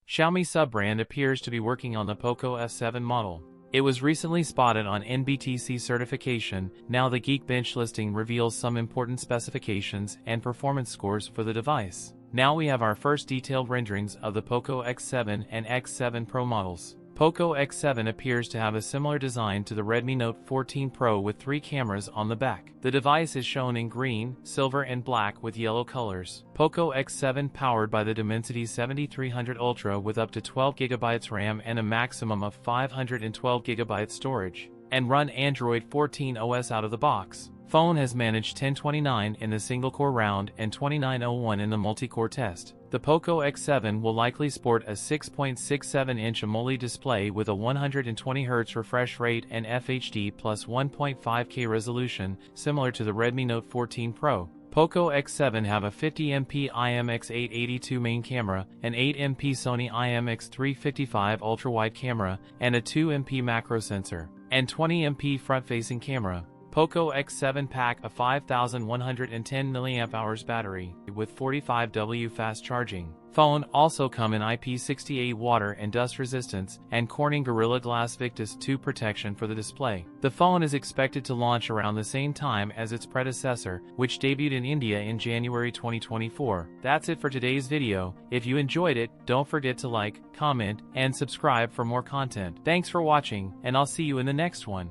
Xiaomi sub-brand appears to be working on the Poco F7 model. It was recently spotted on NBTC certification. Now the Geekbench listing reveals some important specifications and performance scores for the device. Now we have our first detailed renderings of the Poco X7 and X7 Pro models. Poco X7 appears to have a similar design to the Redmi Note 14 Pro with 3 cameras on the back. The device is shown in green, silver and black with yellow colors. Poco X7 powered by the Dimensity 7300 Ultra with up to 12GB RAM and a maximum of 512GB storage, and run Android 14 OS out of the box. Phone has managed 1029 in the single-core round and 2901 in the multi-core test. The Poco X7 will likely sport a 6.67-inch AMOLED display with a 120Hz refresh rate and FHD plus 1.5K resolution, similar to the Redmi Note 14 Pro. Poco X7 have a 50MP IMX882 main camera, an 8MP Sony IMX355 ultra-wide camera, and a 2MP macro sensor, and 20MP front-facing camera. Poco X7 pack a 5110 mAh battery with 45W fast charging. Phone also come in IP68 water and dust resistance and Corning Gorilla Glass Victus 2 protection for the display. The phone is expected to launch around the same time as its predecessor, which debuted in India in January 2024. That's it for today's video. If you enjoyed it, don't forget to like, comment, and subscribe for more content. Thanks for watching, and I'll see you in the next one.